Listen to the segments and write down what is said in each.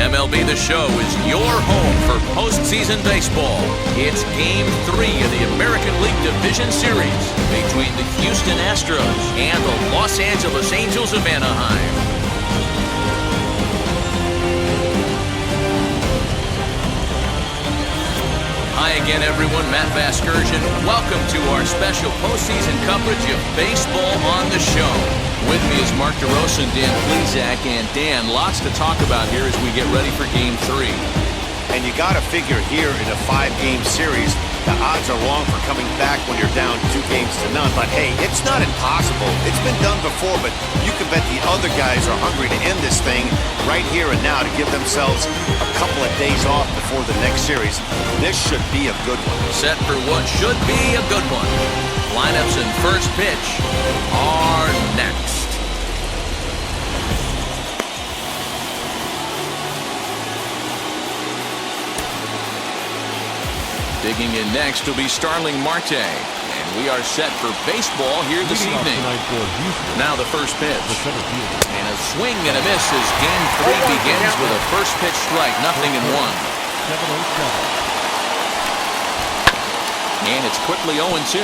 MLB The Show is your home for postseason baseball. It's Game 3 of the American League Division Series between the Houston Astros and the Los Angeles Angels of Anaheim. Hi again, everyone. Matt Vasgersian. Welcome to our special postseason coverage of baseball on the show. With me is Mark DeRosa and Dan Plesac. And Dan, lots to talk about here as we get ready for Game 3. And you got to figure here in a 5-game series, the odds are long for coming back when you're down 2-0. But hey, it's not impossible. It's been done before, but you can bet the other guys are hungry to end this thing right here and now to give themselves a couple of days off before the next series. This should be a good one. Set for what should be a good one. Lineups and first pitch are next. Digging in next will be Starling Marte. And we are set for baseball here this evening. Now the first pitch. And a swing and a miss as Game 3 begins with a first pitch strike, 0-1. And it's quickly 0-2.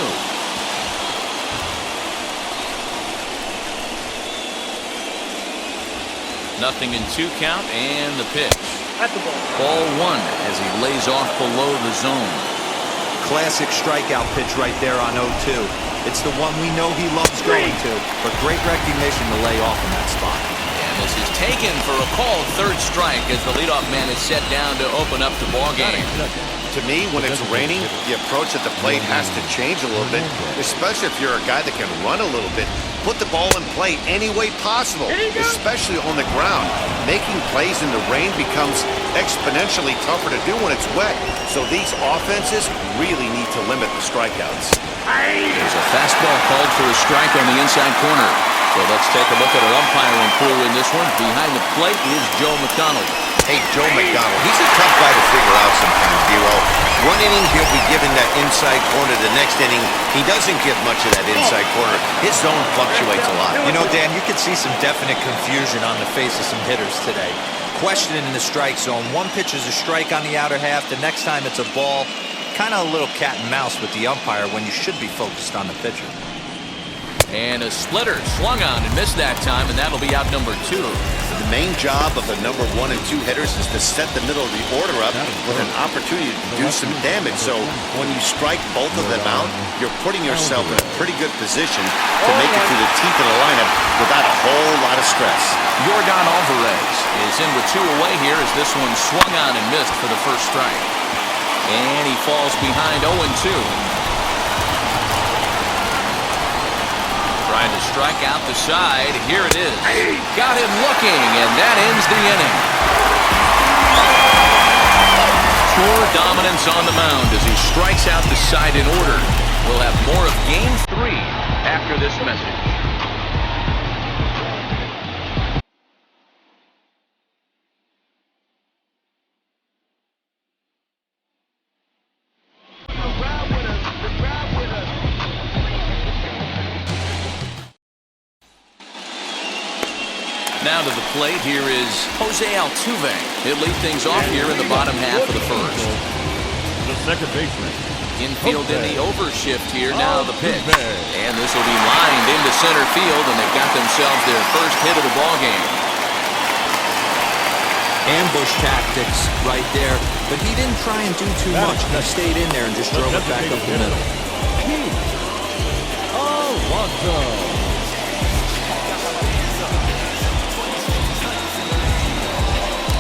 Nothing in 2 count, and the pitch. Ball 1 as he lays off below the zone. Classic strikeout pitch right there on 0-2. It's the one we know he loves going to, but great recognition to lay off in that spot. And this is taken for a called third strike as the leadoff man is set down to open up the ballgame. To me, when it's raining, the approach at the plate has to change a little bit, especially if you're a guy that can run a little bit. Put the ball in play any way possible, especially on the ground. Making plays in the rain becomes exponentially tougher to do when it's wet. So these offenses really need to limit the strikeouts. There's a fastball called for a strike on the inside corner. So let's take a look at our umpiring crew in this one. Behind the plate is Joe McDonald. Hey, Joe McDonald, he's a tough guy to figure out sometimes, Zero. One inning, he'll be giving that inside corner. The next inning, he doesn't give much of that inside corner. His zone fluctuates a lot. You know, Dan, you could see some definite confusion on the face of some hitters today. Questioning in the strike zone. One pitch is a strike on the outer half. The next time it's a ball. Kind of a little cat and mouse with the umpire when you should be focused on the pitcher. And a splitter swung on and missed that time, and that'll be out number 2. The main job of the number 1 and 2 hitters is to set the middle of the order up with an opportunity to do some damage. So when you strike both of them out, you're putting yourself in a pretty good position to make it through the teeth of the lineup without a whole lot of stress. Yordan Alvarez is in with 2 away here as this one swung on and missed for the first strike. And he falls behind 0-2. Trying to strike out the side. Here it is. Got him looking, and that ends the inning. Pure dominance on the mound as he strikes out the side in order. We'll have more of Game 3 after this message. Now to the plate, here is Jose Altuve. He'll lead things off here in the bottom half of the first. The second baseman. Infield in the overshift here, now the pitch. And this will be lined into center field, and they've got themselves their first hit of the ballgame. Ambush tactics right there, but he didn't try and do too much. He stayed in there and just drove it back up the middle. Alonso.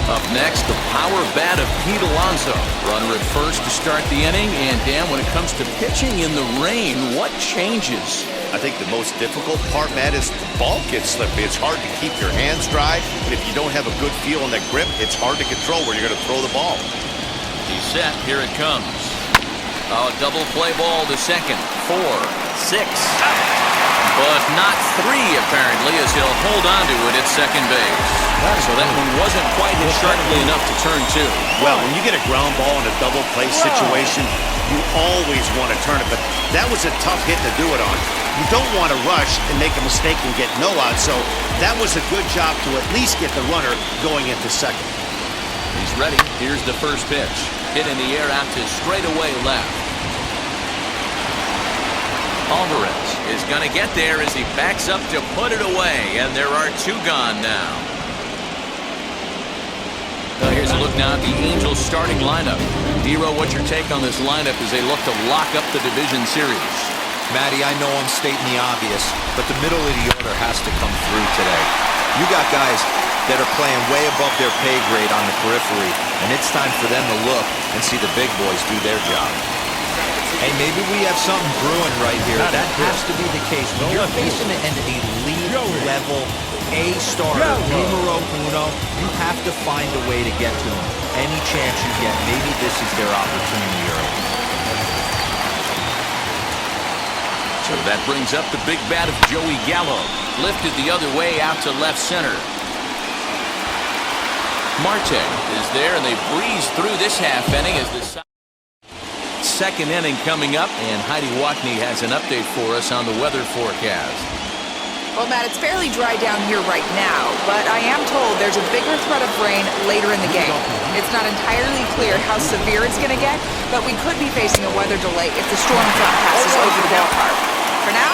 Up next, the power bat of Pete Alonso. Runner at first to start the inning. And Dan, when it comes to pitching in the rain, what changes? I think the most difficult part, Matt, is the ball gets slippery. It's hard to keep your hands dry. And if you don't have a good feel on that grip, it's hard to control where you're going to throw the ball. He's set. Here it comes. A double play ball to second. 4, 6. But not 3, apparently, as he'll hold on to it at second base. So that one wasn't quite hit sharply enough to turn 2. Well, when you get a ground ball in a double play situation, you always want to turn it. But that was a tough hit to do it on. You don't want to rush and make a mistake and get no out, so that was a good job to at least get the runner going into second. He's ready. Here's the first pitch. Hit in the air out to straightaway left. Alvarez is going to get there as he backs up to put it away, and there are two gone now. Here's a look now at the Angels starting lineup. Dero, what's your take on this lineup as they look to lock up the division series? Matty, I know I'm stating the obvious, but the middle of the order has to come through today. You got guys that are playing way above their pay grade on the periphery, and it's time for them to look and see the big boys do their job. Hey, maybe we have something brewing right here. That has to be the case. When you're facing an elite level A starter, numero uno, you have to find a way to get to them. Any chance you get, maybe this is their opportunity early. So that brings up the big bat of Joey Gallo. Lifted the other way out to left center. Marte is there, and they breeze through this half inning as the second inning coming up, and Heidi Watney has an update for us on the weather forecast. Well, Matt, it's fairly dry down here right now, but I am told there's a bigger threat of rain later in the game. It's not entirely clear how severe it's going to get, but we could be facing a weather delay if the storm front passes over the ballpark. For now,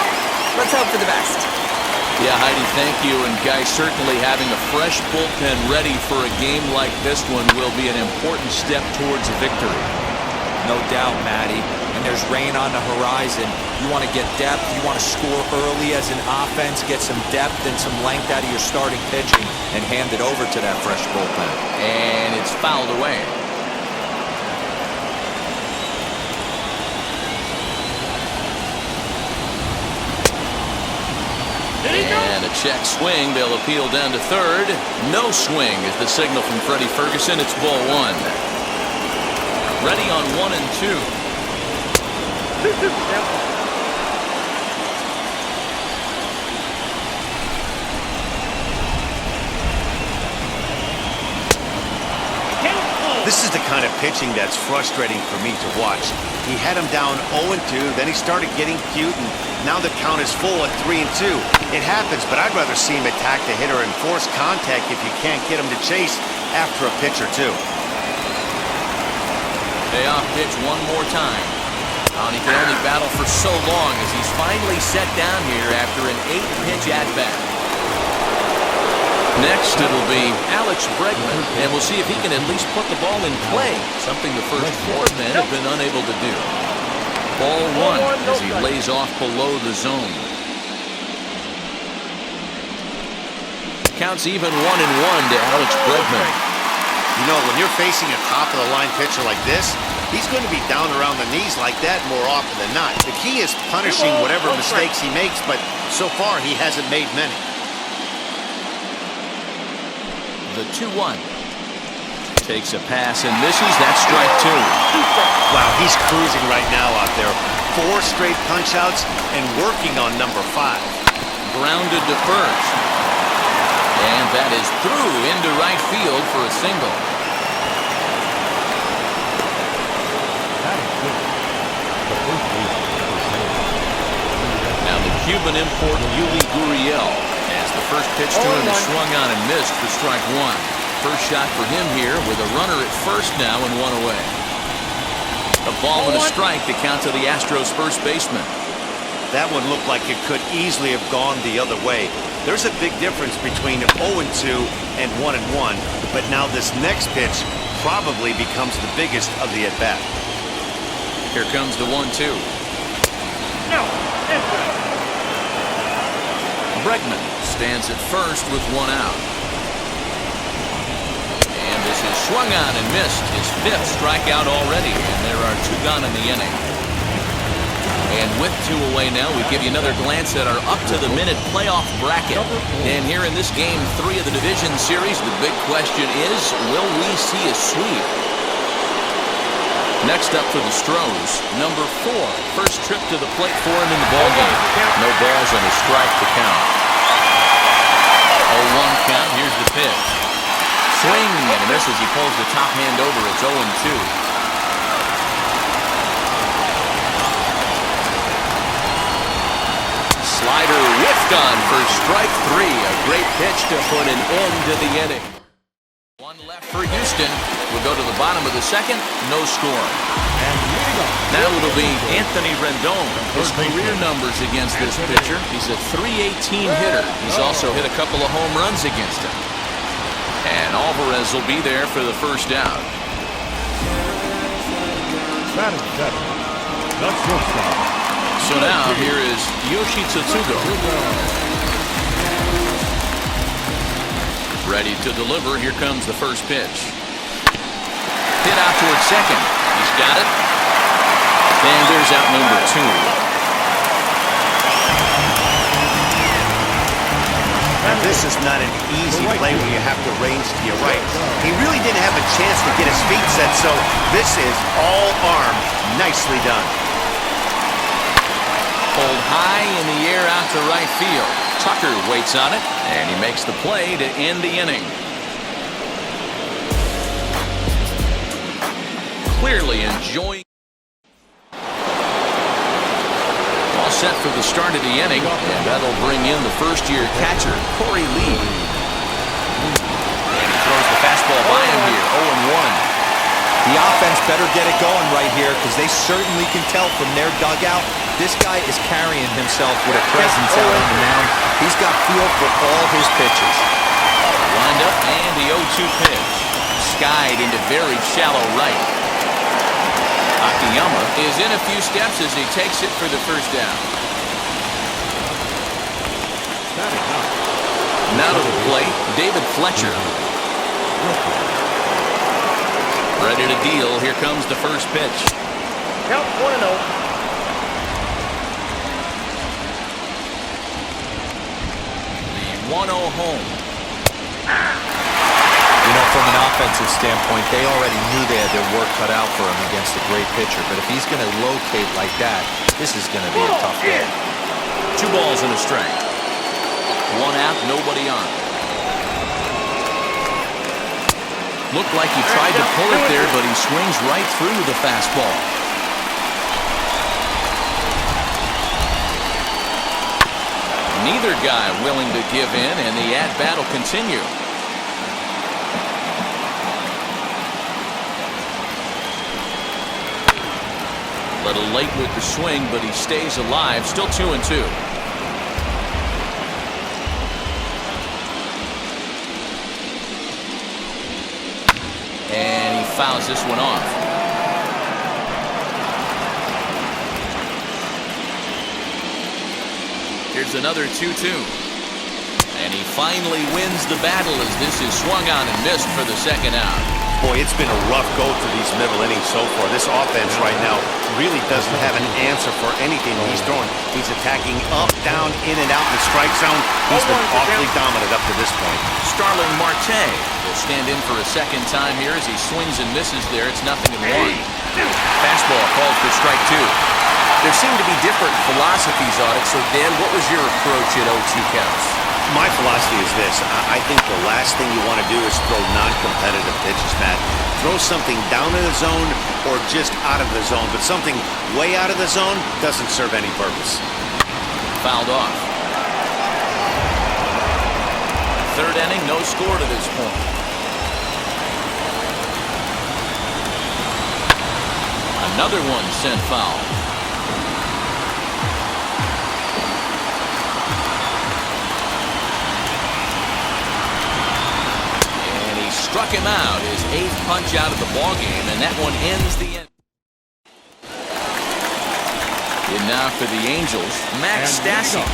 let's hope for the best. Yeah, Heidi, thank you. And guys, certainly having a fresh bullpen ready for a game like this one will be an important step towards a victory. No doubt, Matty. And there's rain on the horizon. You want to get depth. You want to score early as an offense, get some depth and some length out of your starting pitching, and hand it over to that fresh bullpen. And it's fouled away. And a check swing. They'll appeal down to third. No swing is the signal from Freddie Ferguson. It's ball one. Ready on 1 and 2. This is the kind of pitching that's frustrating for me to watch. He had him down 0-2, then he started getting cute, and now the count is full at 3-2. It happens, but I'd rather see him attack the hitter and force contact if you can't get him to chase after a pitch or two. Payoff pitch one more time. He can only battle for so long as he's finally set down here after an 8-pitch at-bat. Next, it'll be Alex Bregman, and we'll see if he can at least put the ball in play, something the first 4 men have been unable to do. Ball one as he lays off below the zone. Counts even 1-1 to Alex Bregman. You know, when you're facing a top-of-the-line pitcher like this, he's going to be down around the knees like that more often than not. The key is punishing whatever mistakes he makes, but so far he hasn't made many. The 2-1. Takes a pass and misses. That's strike 2. Wow, he's cruising right now out there. 4 straight punch-outs and working on number 5. Grounded to first. And that is through into right field for a single. Now the Cuban import Yuli Gurriel as the first pitch to him is swung on and missed for strike 1. First shot for him here with a runner at first now and 1 away. A ball and a strike to count to the Astros first baseman. That one looked like it could easily have gone the other way. There's a big difference between 0-2 and 1-1, but now this next pitch probably becomes the biggest of the at-bat. Here comes the 1-2. Bregman stands at first with 1 out. And this is swung on and missed. His 5th strikeout already, and there are 2 gone in the inning. And with 2 away now, we give you another glance at our up-to-the-minute playoff bracket. And here in this Game 3 of the division series, the big question is, will we see a sweep? Next up for the Stros, number 4. First trip to the plate for him in the ballgame. No balls and a strike to count. 0-1 count. Here's the pitch. Swing and a miss as he pulls the top hand over. It's 0-2. Slider whiffed on for strike 3. A great pitch to put an end to the inning. One left for Houston. We'll go to the bottom of the second. No score. Now it'll be Anthony Rendon. His career numbers against this pitcher. He's a .318 hitter. He's also hit a couple of home runs against him. And Alvarez will be there for the first out. So now here is Yoshi Tsutsugo. Ready to deliver. Here comes the first pitch. Hit out towards second. He's got it. And there's out number 2. Now, this is not an easy play when you have to range to your right. He really didn't have a chance to get his feet set, so this is all arm. Nicely done. Pulled high in the air out to right field. Tucker waits on it, and he makes the play to end the inning. Clearly enjoying. All set for the start of the inning, and that'll bring in the first-year catcher, Corey Lee. And he throws the fastball by him here, 0-1. The offense better get it going right here because they certainly can tell from their dugout this guy is carrying himself with a presence out on the mound. He's got feel for all his pitches. Lined up and the 0-2 pitch. Skied into very shallow right. Akiyama is in a few steps as he takes it for the first down. Now to the plate, David Fletcher. Ready to deal. Here comes the first pitch. Count 1-0. The 1-0 home. You know, from an offensive standpoint, they already knew they had their work cut out for him against a great pitcher. But if he's going to locate like that, this is going to be a tough game. 2 balls and a strike. 1 out, nobody on. Looked like he tried to pull it there, but he swings right through the fastball. Neither guy willing to give in, and the at-bat will continue. A little late with the swing, but he stays alive. Still 2-2. And he fouls this one off. Here's another 2-2. And he finally wins the battle as this is swung on and missed for the second out. Boy, it's been a rough go through these middle innings so far. This offense right now really doesn't have an answer for anything he's throwing. He's attacking up, down, in and out in the strike zone. He's been awfully dominant up to this point. Starling Marte will stand in for a second time here as he swings and misses there. It's 0-1. Fastball called for strike 2. There seem to be different philosophies on it. So, Dan, what was your approach at 0-2 counts? My philosophy is this. I think the last thing you want to do is throw non-competitive pitches, Matt. Throw something down in the zone or just out of the zone. But something way out of the zone doesn't serve any purpose. Fouled off. Third inning, no score to this point. Another one sent foul. Struck him out, his 8th punch out of the ballgame, and that one ends the end. And now for the Angels, Max Stassi.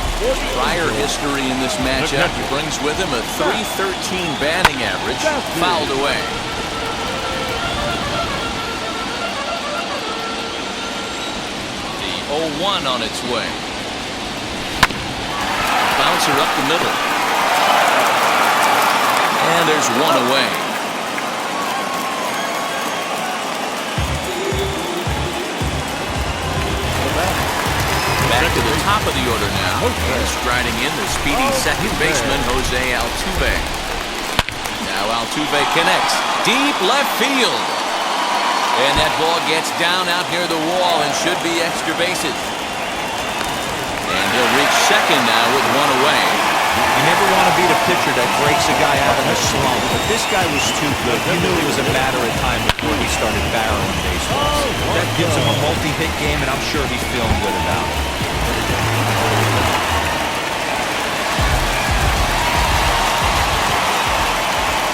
Prior history in this matchup brings with him a .313 batting average, fouled away. The 0-1 on its way. Bouncer up the middle. And there's one away. Back to the top of the order now. And striding in the speedy second baseman, Jose Altuve. Now Altuve connects. Deep left field. And that ball gets down out near the wall and should be extra bases. And he'll reach second now with one away. You never want to be the pitcher that breaks a guy out in a slump, but this guy was too good. You knew it was a matter of time before he started barreling baseballs. That gives him a multi-hit game, and I'm sure he's feeling good about it.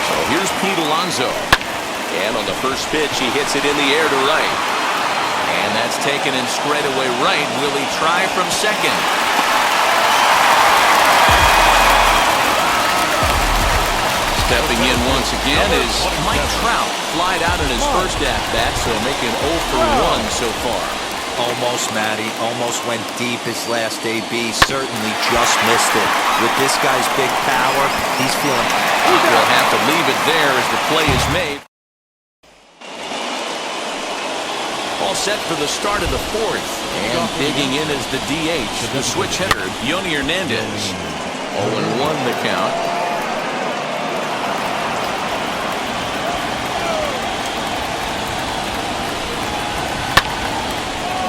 So here's Pete Alonso. And on the first pitch, he hits it in the air to right. And that's taken in straightaway right. Will he try from second? Stepping in once again is Mike Trout. Flied out in his first at-bat, so making 0 for 1 so far. Almost, Matty. Almost went deep his last AB. Certainly just missed it. With this guy's big power, he's feeling... We'll have to leave it there as the play is made. All set for the start of the fourth. And digging in is the DH, the switch hitter, Yoni Hernandez. 0-1 the count.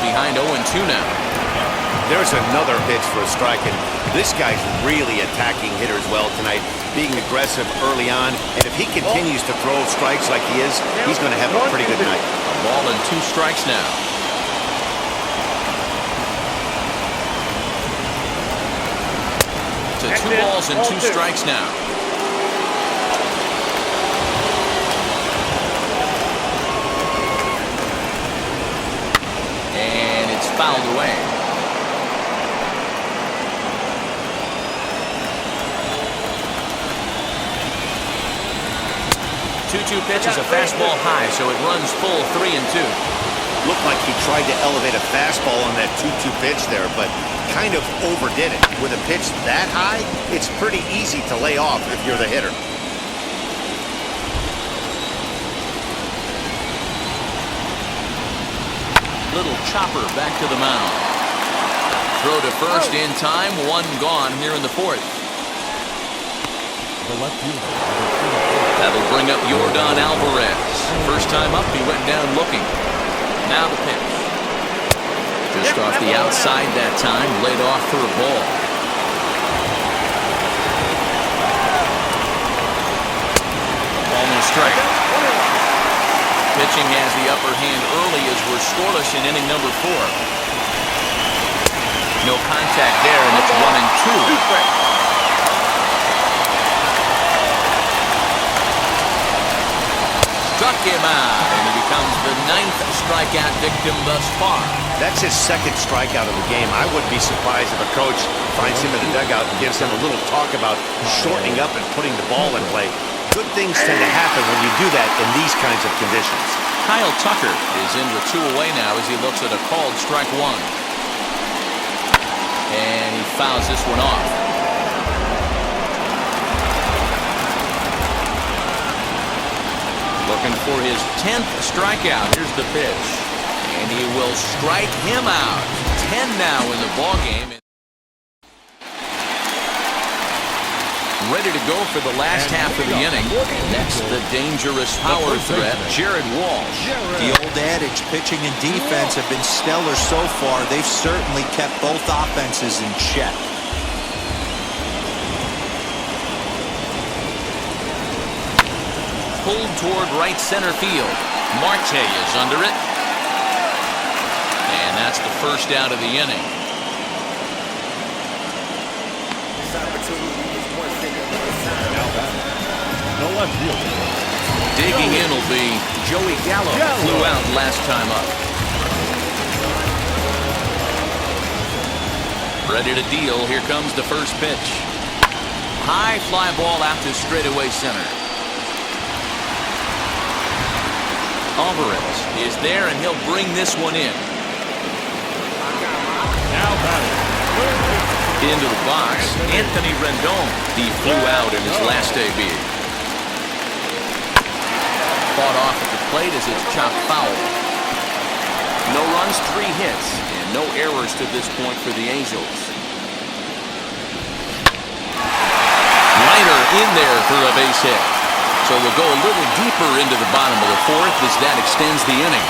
Behind 0-2 now. There's another pitch for a strike, and this guy's really attacking hitters well tonight, being aggressive early on, and if he continues to throw strikes like he is, he's going to have a pretty good night. A ball and 2 strikes now. To 2 balls and 2 strikes now. And it's fouled away. 2-2 pitch is a fastball high, so it runs full 3-2. Looked like he tried to elevate a fastball on that 2-2 pitch there, but kind of overdid it. With a pitch that high, it's pretty easy to lay off if you're the hitter. Little chopper back to the mound. Throw to first in time, 1 gone here in the fourth. That'll bring up Yordan Alvarez. First time up, he went down looking. Now the pitch. Just off the outside that time, laid off for a ball. Almost strike. Pitching has the upper hand early as we're scoreless in inning number 4. No contact there, and it's 1-2. Struck him out, and he becomes the 9th strikeout victim thus far. That's his 2nd strikeout of the game. I wouldn't be surprised if a coach finds him in the dugout and gives him a little talk about shortening up and putting the ball in play. Good things tend to happen when you do that in these kinds of conditions. Kyle Tucker is in with 2 away now as he looks at a called strike 1. And he fouls this one off. Looking for his 10th strikeout. Here's the pitch. And he will strike him out. 10 now in the ballgame. Ready to go for the last half of the inning. Next, the dangerous power threat, Jared Walsh. The old adage, pitching and defense have been stellar so far. They've certainly kept both offenses in check. Pulled toward right center field. Marte is under it. And that's the first out of the inning. No left field. Digging in will be Joey Gallo. Flew out last time up. Ready to deal. Here comes the first pitch. High fly ball out to straightaway center. Alvarez is there, and he'll bring this one in. Now batting. Into the box, Anthony Rendon. He flew out in his last AB. Fought off at the plate as it's chopped foul. No runs, 3 hits, and no errors to this point for the Angels. Liner in there for a base hit. So we'll go a little deeper into the bottom of the fourth as that extends the inning.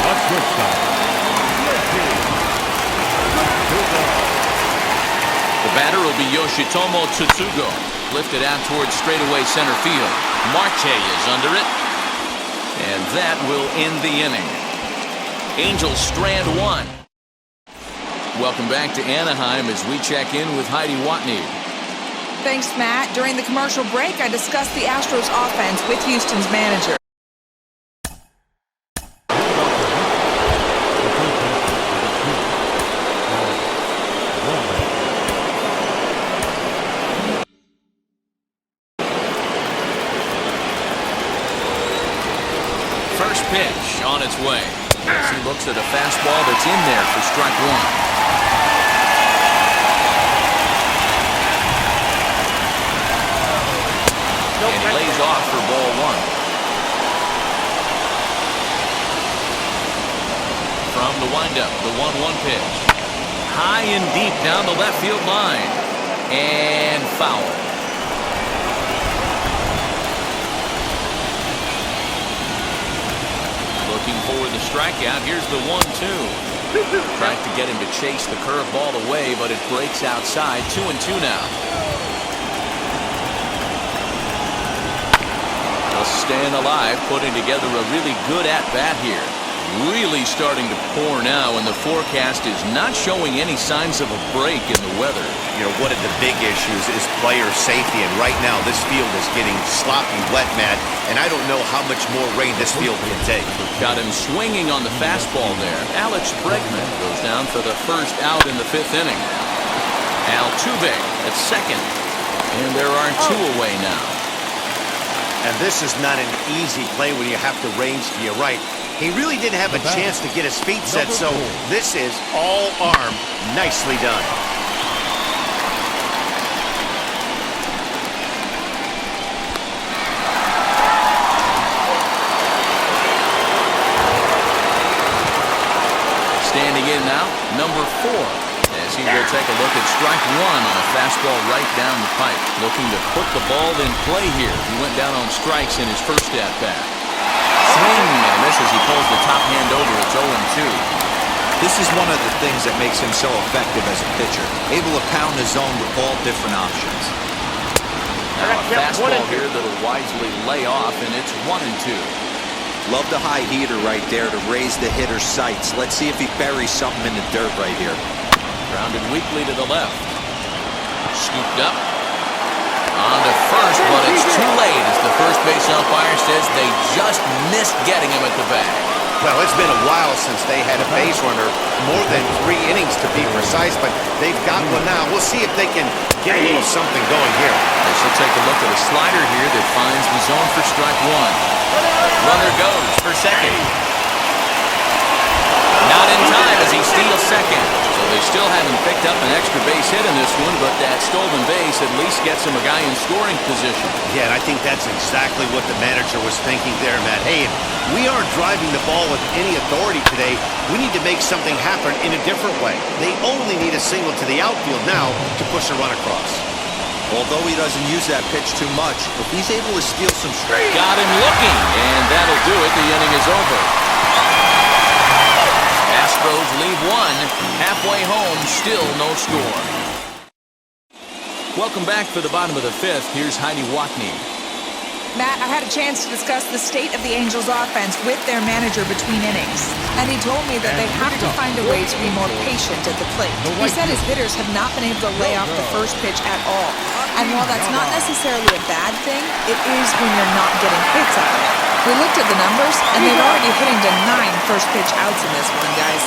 That's good. The batter will be Yoshitomo Tsutsugo. Lifted out towards straightaway center field. Marte is under it. And that will end the inning. Angels strand one. Welcome back to Anaheim as we check in with Heidi Watney. Thanks, Matt. During the commercial break, I discussed the Astros offense with Houston's manager. First pitch on its way. As he looks at a fastball that's in there for strike one. And he lays off for ball one. From the windup, the 1-1 pitch. High and deep down the left field line. And foul. Looking for the strikeout. Here's the 1-2. Trying to get him to chase the curveball away, but it breaks outside. 2-2 now. Staying alive, putting together a really good at-bat here. Really starting to pour now, and the forecast is not showing any signs of a break in the weather. You know, one of the big issues is player safety, and right now this field is getting sloppy wet, Matt, and I don't know how much more rain this field can take. Got him swinging on the fastball there. Bregman goes down for the first out in the 5th inning. Altuve at second, and there are two away now. And this is not an easy play when you have to range to your right. He really didn't have a chance to get his feet set, so this is all arm. Nicely done. Standing in now, number 4. As he will take a look at strike one on a fastball right down the pipe. Looking to put the ball in play here. He went down on strikes in his first at-bat. Swing and a miss as he pulls the top hand over. It's 0-2. This is one of the things that makes him so effective as a pitcher. Able to pound the zone with all different options. Now a fastball here that'll wisely lay off, and it's 1-2. Love the high heater right there to raise the hitter's sights. Let's see if he buries something in the dirt right here. Grounded weakly to the left. Scooped up. On to first, but it's too late as the first base umpire says they just missed getting him at the bag. Well, it's been a while since they had a base runner, more than 3 innings to be precise, but they've got one now. We'll see if they can get a little something going here. They should take a look at a slider here that finds the zone for strike one. Runner goes for second. Not in time as he steals second. So they still haven't picked up an extra base hit in this one, but that stolen base at least gets him a guy in scoring position. Yeah, and I think that's exactly what the manager was thinking there, Matt. Hey, if we aren't driving the ball with any authority today, we need to make something happen in a different way. They only need a single to the outfield now to push a run across. Although he doesn't use that pitch too much, if he's able to steal some straight. Got him looking, and that'll do it. The inning is over. Astros leave one. Halfway home, still no score. Welcome back for the bottom of the 5th. Here's Heidi Watney. Matt, I had a chance to discuss the state of the Angels offense with their manager between innings, and he told me that they have to find a way to be more patient at the plate. He said his hitters have not been able to lay off the first pitch at all, and while that's not necessarily a bad thing, it is when you're not getting hits out of it. We looked at the numbers, and they're already hitting to 9 first pitch outs in this one, guys.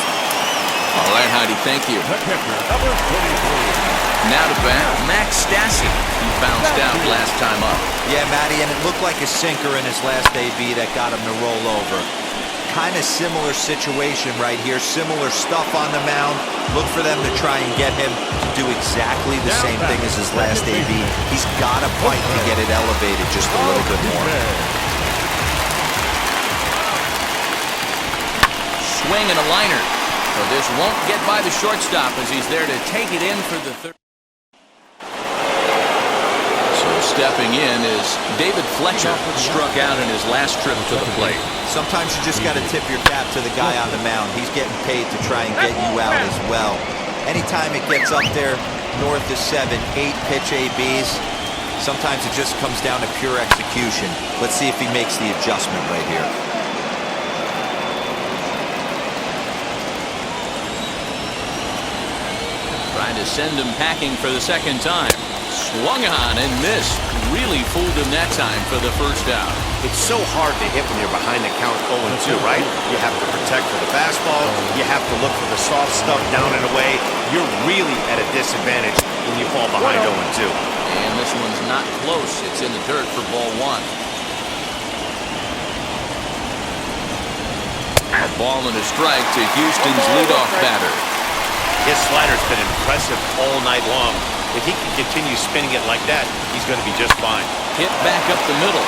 All right, Heidi, thank you. Now to bat, Max Stassi. He bounced out last time up. Yeah, Matty, and it looked like a sinker in his last AB that got him to roll over. Kind of similar situation right here. Similar stuff on the mound. Look for them to try and get him to do exactly the same thing as his last AB. He's got to fight to get it elevated just a little bit more. Swing and a liner. So this won't get by the shortstop as he's there to take it in for the third. So stepping in is David Fletcher, struck out in his last trip to the plate. Sometimes you just got to tip your cap to the guy on the mound. He's getting paid to try and get you out as well. Anytime it gets up there north of 7, 8 pitch ABs, sometimes it just comes down to pure execution. Let's see if he makes the adjustment right here. Trying to send him packing for the second time. Swung on and missed. Really fooled him that time for the first out. It's so hard to hit when you're behind the count 0-2, right? You have to protect for the fastball. You have to look for the soft stuff down and away. You're really at a disadvantage when you fall behind 0-2. And this one's not close. It's in the dirt for ball one. A ball and a strike to Houston's leadoff batter. His slider's been impressive all night long. If he can continue spinning it like that, he's going to be just fine. Hit back up the middle.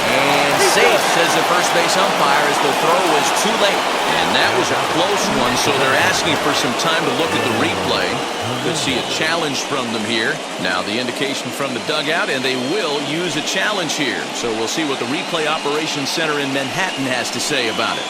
And safe, says the first base umpire, as the throw was too late. And that was a close one, so they're asking for some time to look at the replay. Could see a challenge from them here. Now the indication from the dugout, and they will use a challenge here. So we'll see what the replay operations center in Manhattan has to say about it.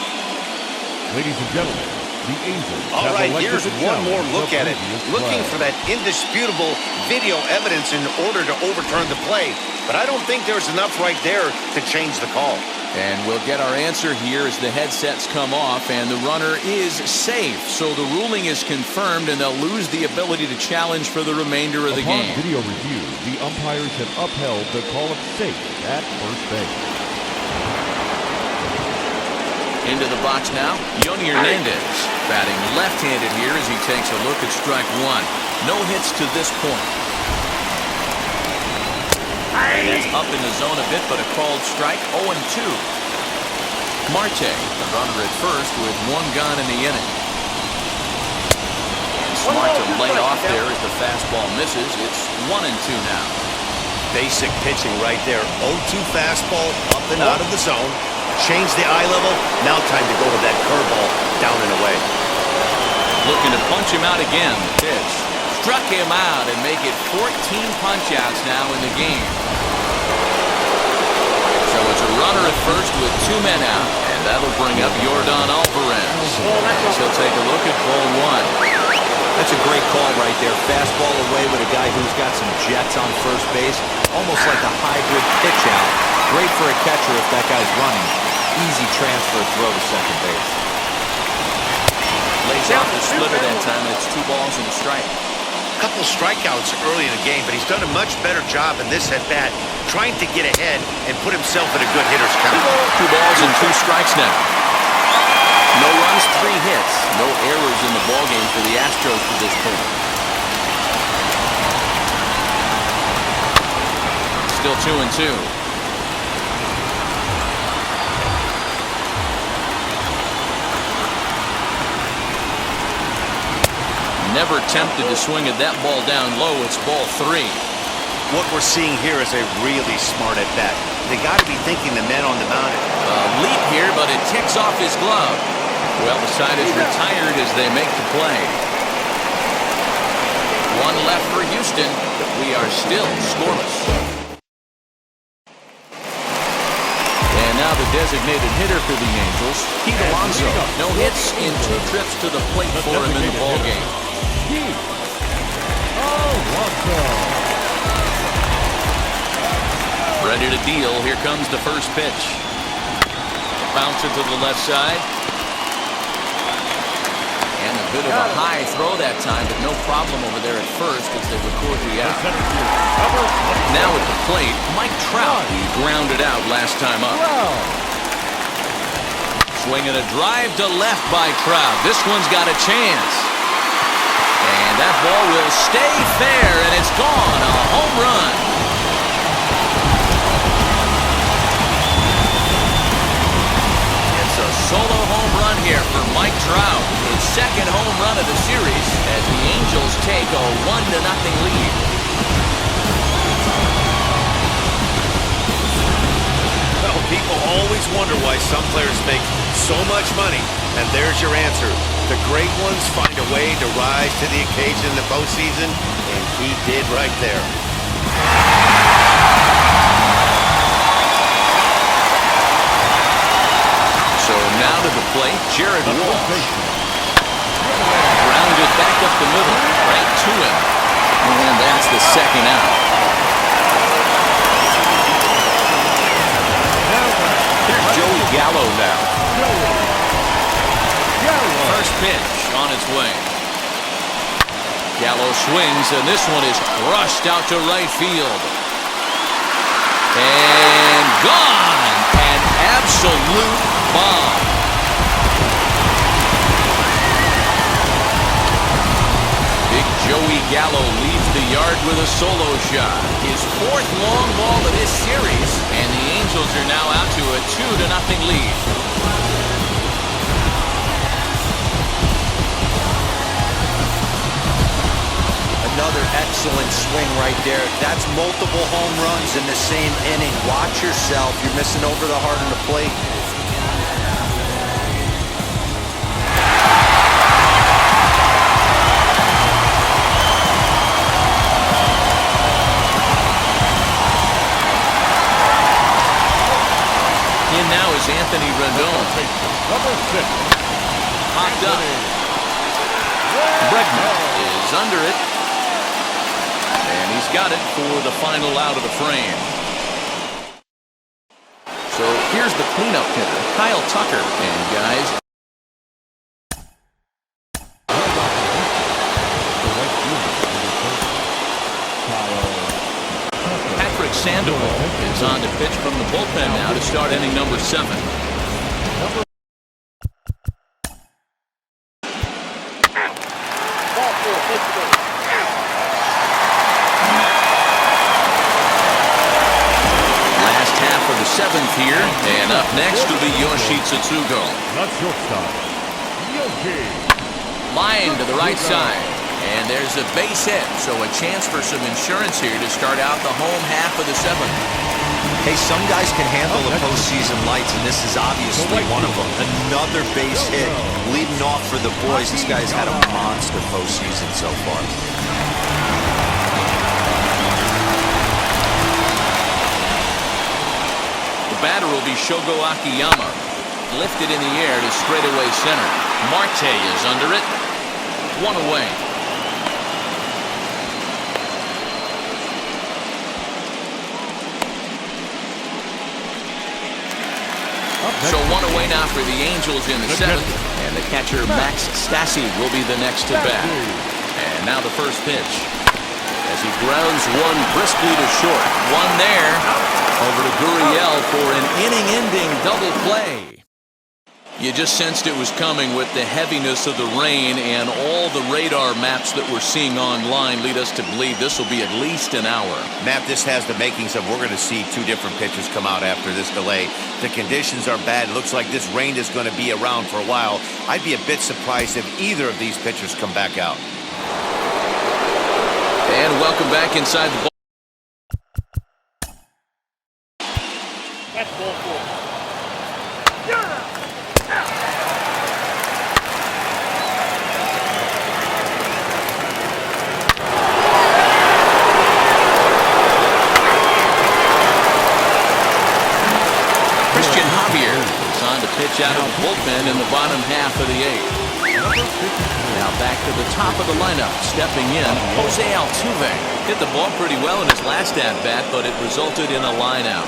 Ladies and gentlemen, the Angels. All right, here's one more look at it. Looking for that indisputable video evidence in order to overturn the play. But I don't think there's enough right there to change the call. And we'll get our answer here as the headsets come off, and the runner is safe. So the ruling is confirmed, and they'll lose the ability to challenge for the remainder of the game. Upon video review, the umpires have upheld the call of safe at first base. Into the box now, Yoni Hernandez, batting left-handed here as he takes a look at strike one. No hits to this point. And that's up in the zone a bit, but a called strike, 0-2. Marte, the runner at first with one gone in the inning. And smart to lay off there as the fastball misses. It's 1-2 now. Basic pitching right there. 0-2 fastball up and out of the zone. Change the eye level. Now time to go with that curveball down and away. Looking to punch him out again. The pitch. Struck him out and make it 14 punch-outs now in the game. So it's a runner at first with two men out, and that'll bring up Yordan Alvarez. As he'll take a look at ball one. That's a great call right there. Fastball away with a guy who's got some jets on first base. Almost like a hybrid pitch out. Great for a catcher if that guy's running. Easy transfer throw to second base. Lays off the splitter that time, and it's 2 balls and a strike. A couple strikeouts early in the game, but he's done a much better job in this at-bat, trying to get ahead and put himself in a good hitter's count. 2 balls and 2 strikes now. No runs, 3 hits. No errors in the ballgame for the Astros to this point. Still 2-2. Never tempted to swing at that ball down low. It's ball 3. What we're seeing here is a really smart at-bat. They got to be thinking the men on the mound. A leap here, but it ticks off his glove. Well, the side is retired as they make the play. 1 left for Houston. We are still scoreless. And now the designated hitter for the Angels, Pete Alonso. No hits in 2 trips to the plate for him in the ballgame. Ready to deal. Here comes the first pitch. Bouncer to the left side. And a bit of a high throw that time, but no problem over there at first as they record the out. Now at the plate, Mike Trout. He grounded out last time up. Swinging a drive to left by Trout. This one's got a chance. And that ball will stay fair, and it's gone. A home run. It's a solo home run here for Mike Trout. His second home run of the series as the Angels take a 1-0 lead. Well, people always wonder why some players make so much money, and there's your answer. The great ones find a way to rise to the occasion in the postseason, and he did right there. So now to the plate, Jared Walsh. Grounded back up the middle, right to him. And that's the second out. Here's Joey Gallo now. First pitch on its way. Gallo swings, and this one is crushed out to right field. And gone! An absolute bomb. Big Joey Gallo leaves the yard with a solo shot. His fourth long ball of this series, and the Angels are now out to a 2-0 lead. Another excellent swing right there. That's multiple home runs in the same inning. Watch yourself. You're missing over the heart of the plate. In now is Anthony Rendon. Number 6. Popped up. Bregman is under it. And he's got it for the final out of the frame. So here's the cleanup hitter, Kyle Tucker. And guys, Patrick Sandoval is on to pitch from the bullpen now to start inning number 7. Seventh here, and up next will be Yoshi Tsutsugo. Not shortstop. Yoshi. Line to the right side, and there's a base hit, so a chance for some insurance here to start out the home half of the 7th. Hey, some guys can handle the postseason lights, and this is obviously one of them. Another base hit, leading off for the boys. This guy's had a monster postseason so far. Batter will be Shogo Akiyama. Lifted in the air to straightaway center. Marte is under it. 1 away. So 1 away now for the Angels in the 7th. And the catcher Max Stassi will be the next to bat. And now the first pitch. As he grounds one briskly to short. One there. Over to Gurriel for an inning-ending double play. You just sensed it was coming with the heaviness of the rain, and all the radar maps that we're seeing online lead us to believe this will be at least an hour. Matt, this has the makings of we're going to see 2 different pitchers come out after this delay. The conditions are bad. It looks like this rain is going to be around for a while. I'd be a bit surprised if either of these pitchers come back out. And welcome back inside the ball. That's ball 4. Christian Javier is on to pitch out of the bullpen in the bottom half of the 8th. Now back to the top of the lineup, stepping in, Jose Altuve. Hit the ball pretty well in his last at-bat, but it resulted in a line-out.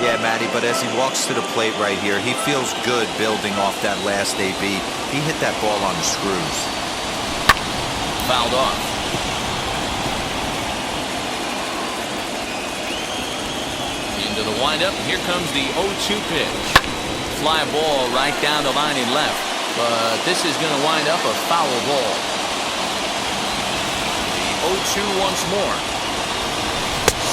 Yeah, Matty, but as he walks to the plate right here, he feels good building off that last AB. He hit that ball on the screws. Fouled off. Into the windup, here comes the 0-2 pitch. Fly ball right down the line and left, but this is going to wind up a foul ball. The 0-2 once more.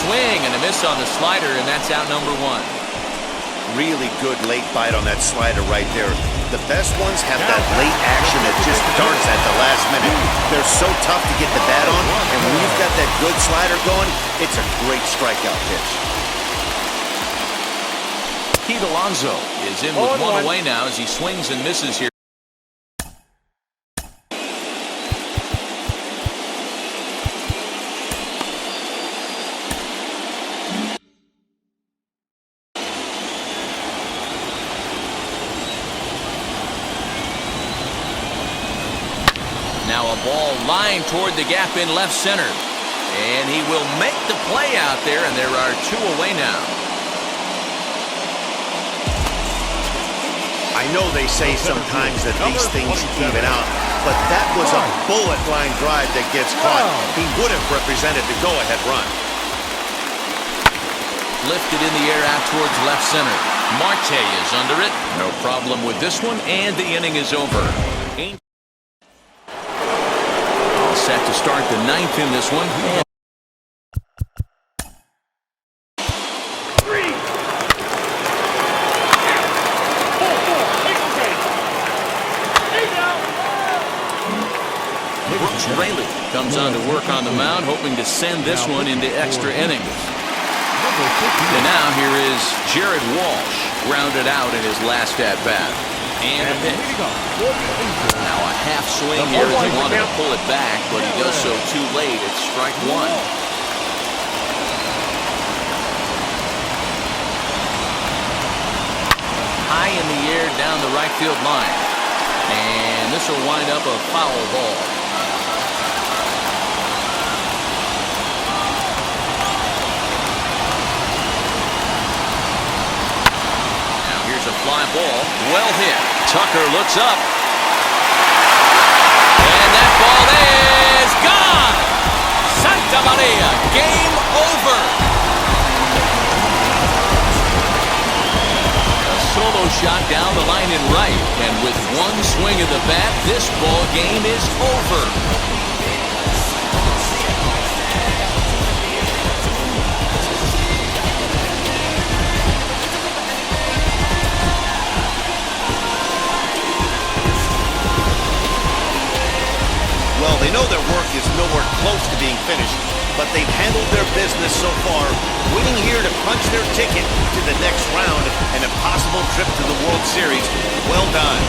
Swing and a miss on the slider, and that's out number 1. Really good late bite on that slider right there. The best ones have that late action that just darts at the last minute. They're so tough to get the bat on, and when you've got that good slider going, it's a great strikeout pitch. Pete Alonso is in with 1 away now as he swings and misses here. Line toward the gap in left center. And he will make the play out there, and there are 2 away now. I know they say sometimes that these things even out, but that was a bullet line drive that gets caught. He would have represented the go-ahead run. Lifted in the air out towards left center. Marte is under it. No problem with this one, and the inning is over. All set to start the 9th in this one. Comes on to work on the mound, hoping to send this one into extra innings. And now here is Jared Walsh, grounded out in his last at-bat. And a pitch. Now a half swing here as he wanted to pull it back, but he does so too late. It's strike 1. High in the air down the right field line. And this will wind up a foul ball. A fly ball, well hit. Tucker looks up. And that ball is gone! Santa Maria, game over! A solo shot down the line in right. And with one swing of the bat, this ball game is over. Well, they know their work is nowhere close to being finished, but they've handled their business so far, winning here to punch their ticket to the next round and a possible trip to the World Series. Well done.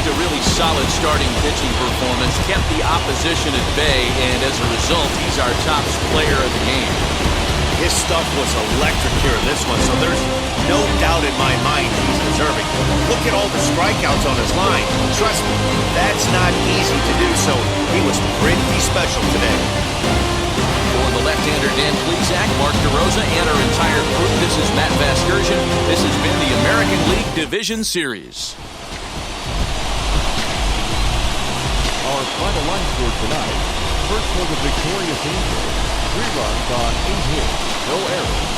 A really solid starting pitching performance, kept the opposition at bay, and as a result, he's our top player of the game. His stuff was electric here in this one, so there's no doubt in my mind he's deserving. Look at all the strikeouts on his line. Trust me, that's not easy to do, so he was pretty special today. For the left-hander Dan Plesac, Mark DeRosa, and our entire crew, this is Matt Vasgersian. This has been the American League Division Series. Our final line score tonight. First for the victorious Angels. 3 runs on 8 hits, no errors.